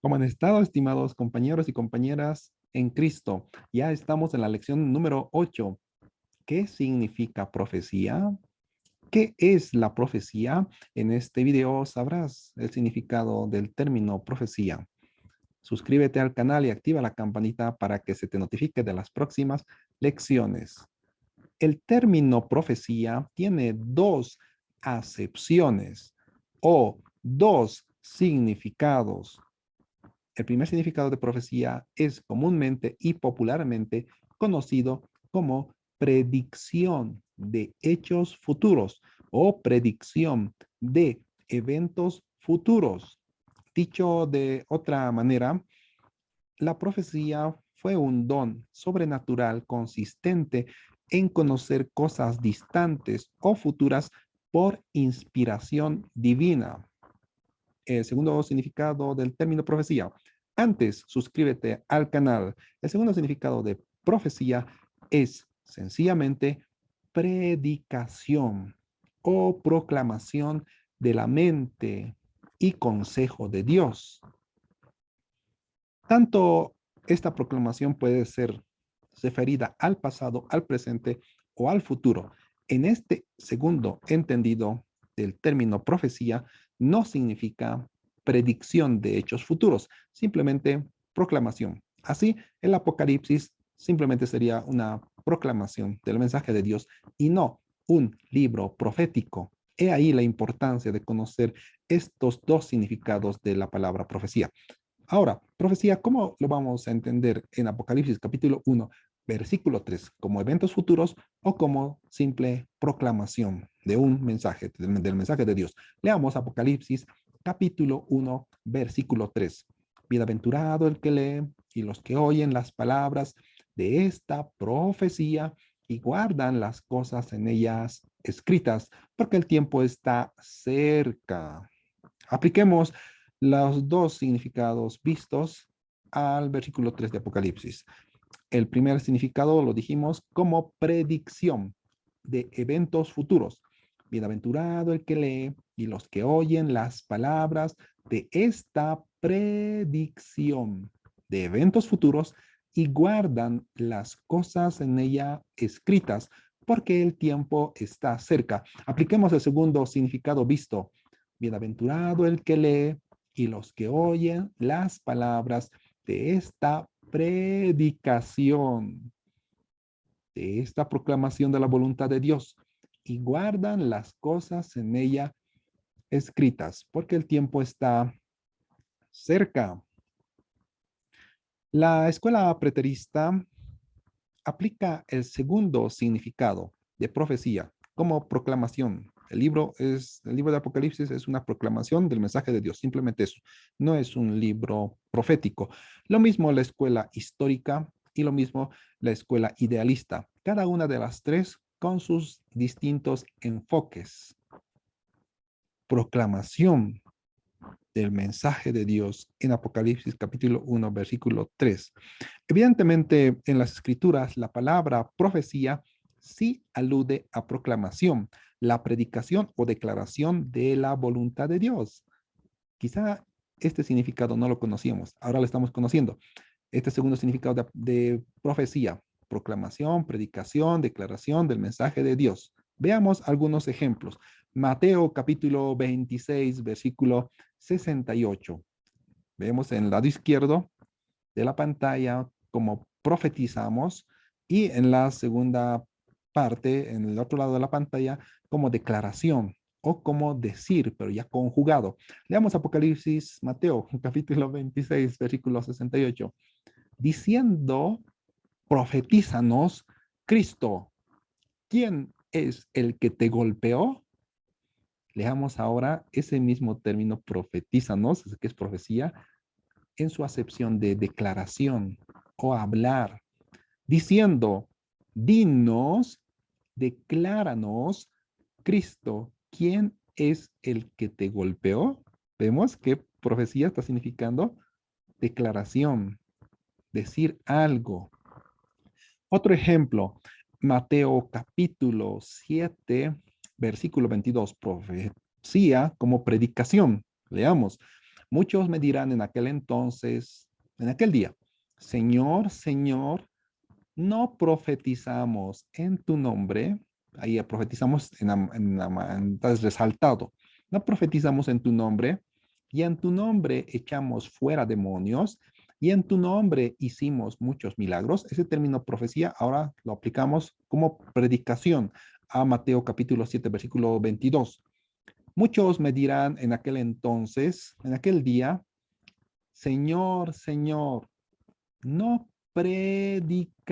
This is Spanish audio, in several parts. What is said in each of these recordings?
¿Cómo han estado, estimados compañeros y compañeras en Cristo? Ya estamos en la lección número 8. ¿Qué significa profecía? ¿Qué es la profecía? En este video sabrás el significado del término profecía. Suscríbete al canal y activa la campanita para que se te notifique de las próximas lecciones. El término profecía tiene dos acepciones o dos significados. El primer significado de profecía es comúnmente y popularmente conocido como predicción de hechos futuros o predicción de eventos futuros. Dicho de otra manera, la profecía fue un don sobrenatural consistente en conocer cosas distantes o futuras por inspiración divina. El segundo significado del término profecía. Antes, suscríbete al canal. El segundo significado de profecía es sencillamente predicación o proclamación de la mente y consejo de Dios. Tanto esta proclamación puede ser referida al pasado, al presente o al futuro. En este segundo entendido del término profecía, no significa predicción de hechos futuros, simplemente proclamación. Así, el Apocalipsis simplemente sería una proclamación del mensaje de Dios y no un libro profético. He ahí la importancia de conocer estos dos significados de la palabra profecía. Ahora, profecía, ¿cómo lo vamos a entender en Apocalipsis capítulo 1, versículo 3? ¿Como eventos futuros o como simple proclamación de un mensaje, del mensaje de Dios? Leamos Apocalipsis capítulo 1, versículo 3. Bienaventurado el que lee y los que oyen las palabras de esta profecía y guardan las cosas en ellas escritas, porque el tiempo está cerca. Apliquemos los dos significados vistos al versículo 3 de Apocalipsis. El primer significado lo dijimos como predicción de eventos futuros. Bienaventurado el que lee y los que oyen las palabras de esta predicción de eventos futuros y guardan las cosas en ella escritas, porque el tiempo está cerca. Apliquemos el segundo significado visto. Bienaventurado el que lee y los que oyen las palabras de esta predicación, de esta proclamación de la voluntad de Dios y guardan las cosas en ella escritas, porque el tiempo está cerca. La escuela preterista aplica el segundo significado de profecía como proclamación. El libro de Apocalipsis es una proclamación del mensaje de Dios, simplemente eso. No es un libro profético. Lo mismo la escuela histórica y lo mismo la escuela idealista. Cada una de las tres con sus distintos enfoques. Proclamación del mensaje de Dios en Apocalipsis capítulo 1, versículo 3. Evidentemente, en las escrituras, la palabra profecía sí alude a proclamación, la predicación o declaración de la voluntad de Dios. Quizá este significado no lo conocíamos, ahora lo estamos conociendo. Este segundo significado de profecía, proclamación, predicación, declaración del mensaje de Dios. Veamos algunos ejemplos. Mateo capítulo 26, versículo 68. Vemos en el lado izquierdo de la pantalla como profetizamos y en la segunda parte, en el otro lado de la pantalla, como declaración o como decir, pero ya conjugado. Leamos Apocalipsis, Mateo, capítulo 26, versículo 68. Diciendo, profetízanos, Cristo, ¿quién es el que te golpeó? Leamos ahora ese mismo término profetízanos, que es profecía, en su acepción de declaración o hablar, diciendo, dinos, decláranos, Cristo, ¿quién es el que te golpeó? Vemos que profecía está significando declaración, decir algo. Otro ejemplo, Mateo capítulo 7, versículo 22, profecía como predicación. Leamos. Muchos me dirán en aquel entonces, en aquel día, Señor, Señor, no profetizamos en tu nombre. Ahí profetizamos entonces resaltado. No profetizamos en tu nombre y en tu nombre echamos fuera demonios y en tu nombre hicimos muchos milagros. Ese término profecía ahora lo aplicamos como predicación a Mateo capítulo 7, versículo 22. Muchos me dirán en aquel entonces, en aquel día, Señor, Señor, no predicamos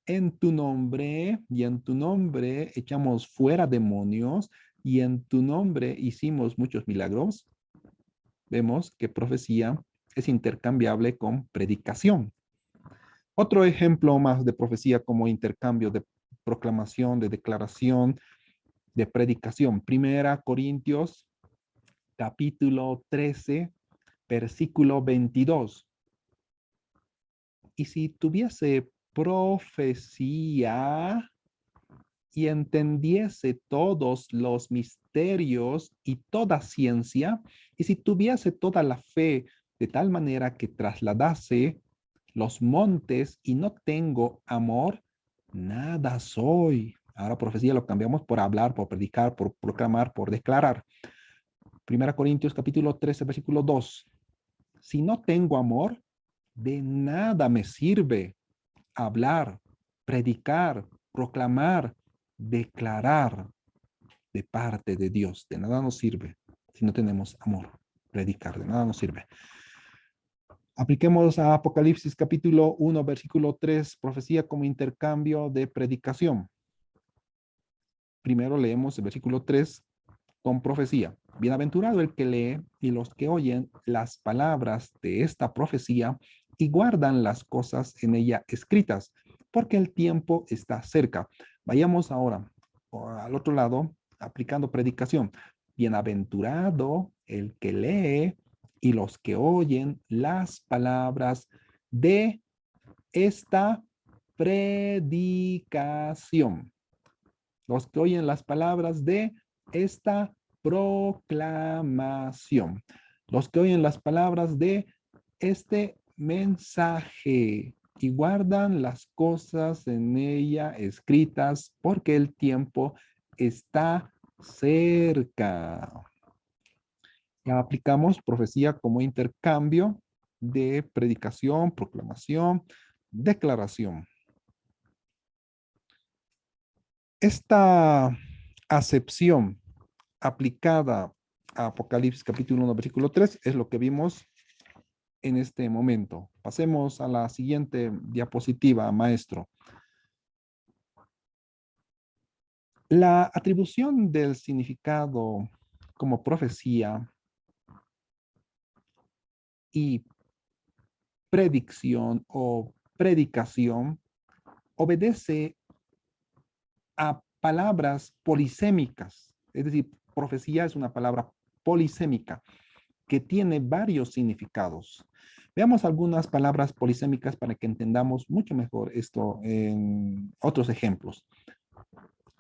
en tu nombre y en tu nombre echamos fuera demonios y en tu nombre hicimos muchos milagros. Vemos que profecía es intercambiable con predicación. Otro ejemplo más de profecía como intercambio de proclamación, de declaración, de predicación. Primera Corintios capítulo 13, versículo 22. Y si tuviese profecía y entendiese todos los misterios y toda ciencia, y si tuviese toda la fe de tal manera que trasladase los montes y no tengo amor, nada soy. Ahora profecía lo cambiamos por hablar, por predicar, por proclamar, por declarar. Primera Corintios capítulo 13, versículo 2. Si no tengo amor, de nada me sirve hablar, predicar, proclamar, declarar de parte de Dios. De nada nos sirve si no tenemos amor. Predicar, de nada nos sirve. Apliquemos a Apocalipsis capítulo 1, versículo 3, profecía como intercambio de predicación. Primero leemos el versículo 3 con profecía. Bienaventurado el que lee y los que oyen las palabras de esta profecía y guardan las cosas en ella escritas, porque el tiempo está cerca. Vayamos ahora al otro lado, aplicando predicación. Bienaventurado el que lee y los que oyen las palabras de esta predicación. Los que oyen las palabras de esta proclamación. Los que oyen las palabras de este mensaje y guardan las cosas en ella escritas porque el tiempo está cerca. Ya aplicamos profecía como intercambio de predicación, proclamación, declaración. Esta acepción aplicada a Apocalipsis capítulo 1, versículo 3 es lo que vimos en este momento. Pasemos a la siguiente diapositiva, maestro. La atribución del significado como profecía y predicción o predicación obedece a palabras polisémicas, es decir, profecía es una palabra polisémica que tiene varios significados. Veamos algunas palabras polisémicas para que entendamos mucho mejor esto en otros ejemplos.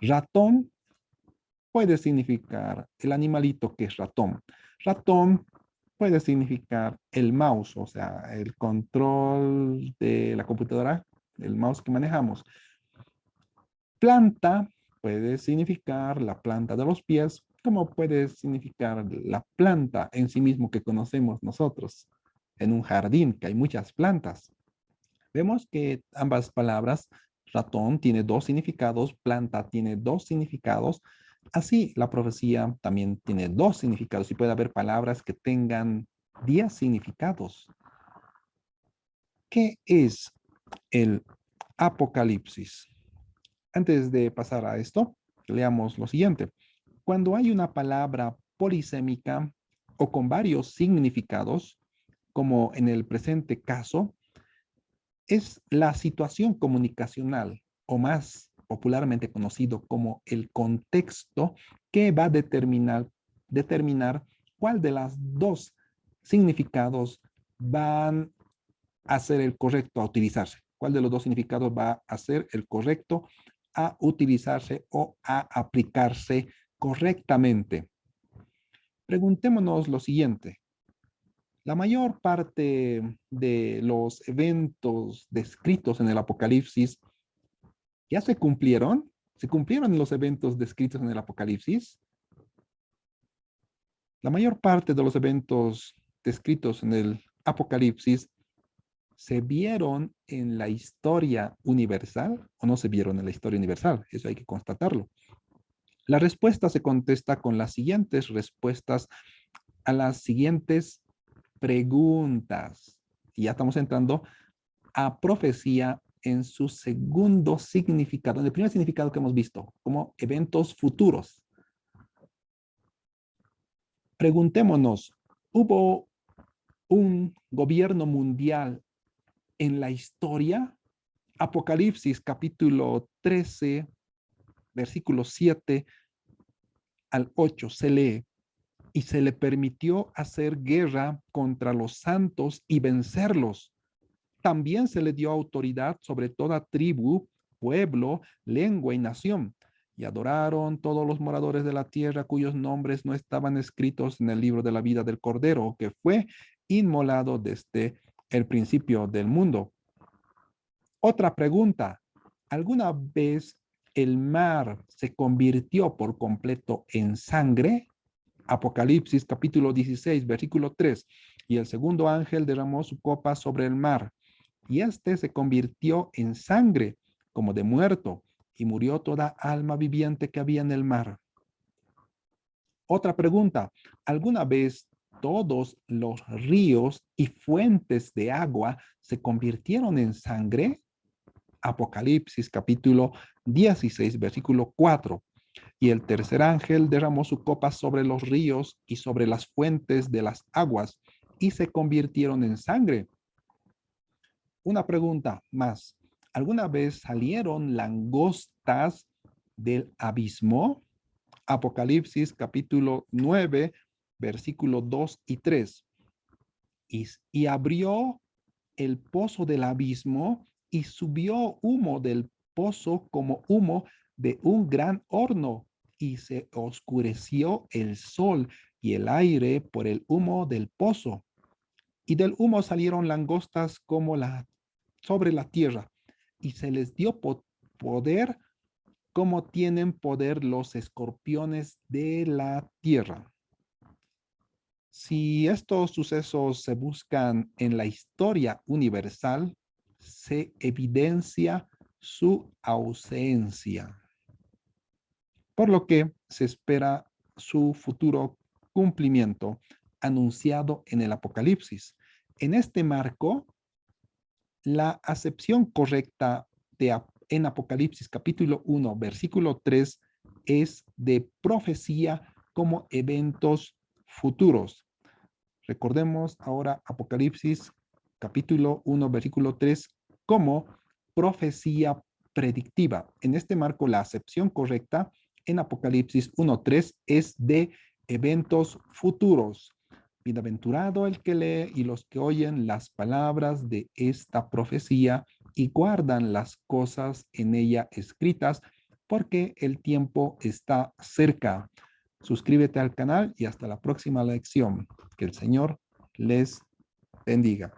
Ratón puede significar el animalito que es ratón. Ratón puede significar el mouse, o sea, el control de la computadora, el mouse que manejamos. Planta puede significar la planta de los pies, como puede significar la planta en sí mismo que conocemos nosotros en un jardín, que hay muchas plantas. Vemos que ambas palabras, ratón tiene dos significados, planta tiene dos significados. Así, la profecía también tiene dos significados y puede haber palabras que tengan 10 significados. ¿Qué es el Apocalipsis? Antes de pasar a esto, leamos lo siguiente. Cuando hay una palabra polisémica o con varios significados, como en el presente caso, es la situación comunicacional o más popularmente conocido como el contexto que va a determinar cuál de las dos significados van a ser el correcto a utilizarse. ¿Cuál de los dos significados va a ser el correcto a utilizarse o a aplicarse correctamente? Preguntémonos lo siguiente. La mayor parte de los eventos descritos en el Apocalipsis ya se cumplieron. ¿Se cumplieron los eventos descritos en el Apocalipsis? La mayor parte de los eventos descritos en el Apocalipsis se vieron en la historia universal o no se vieron en la historia universal. Eso hay que constatarlo. La respuesta se contesta con las siguientes respuestas a las siguientes preguntas. Y ya estamos entrando a profecía en su segundo significado, en el primer significado que hemos visto, como eventos futuros. Preguntémonos, ¿hubo un gobierno mundial en la historia? Apocalipsis capítulo 13, versículos 7 al 8 se lee: y se le permitió hacer guerra contra los santos y vencerlos. También se le dio autoridad sobre toda tribu, pueblo, lengua y nación. Y adoraron todos los moradores de la tierra cuyos nombres no estaban escritos en el libro de la vida del Cordero, que fue inmolado desde el principio del mundo. Otra pregunta. ¿Alguna vez el mar se convirtió por completo en sangre? Apocalipsis capítulo 16, versículo 3. Y el segundo ángel derramó su copa sobre el mar, y éste se convirtió en sangre como de muerto, y murió toda alma viviente que había en el mar. Otra pregunta. ¿Alguna vez todos los ríos y fuentes de agua se convirtieron en sangre? Apocalipsis capítulo 16, versículo 4. Y el tercer ángel derramó su copa sobre los ríos y sobre las fuentes de las aguas, y se convirtieron en sangre. Una pregunta más. ¿Alguna vez salieron langostas del abismo? Apocalipsis capítulo 9, versículo 2 y 3. Y abrió el pozo del abismo y subió humo del pozo como humo de un gran horno, y se oscureció el sol y el aire por el humo del pozo. Y del humo salieron langostas como sobre la tierra, y se les dio poder como tienen poder los escorpiones de la tierra. Si estos sucesos se buscan en la historia universal, se evidencia su ausencia, por lo que se espera su futuro cumplimiento anunciado en el Apocalipsis. En este marco, la acepción correcta en Apocalipsis capítulo 1, versículo 3 es de profecía como eventos futuros. Recordemos ahora Apocalipsis capítulo 1, versículo 3 como profecía predictiva. En este marco, la acepción correcta en Apocalipsis 1:3 es de eventos futuros. Bienaventurado el que lee y los que oyen las palabras de esta profecía y guardan las cosas en ella escritas, porque el tiempo está cerca. Suscríbete al canal y hasta la próxima lección. Que el Señor les bendiga.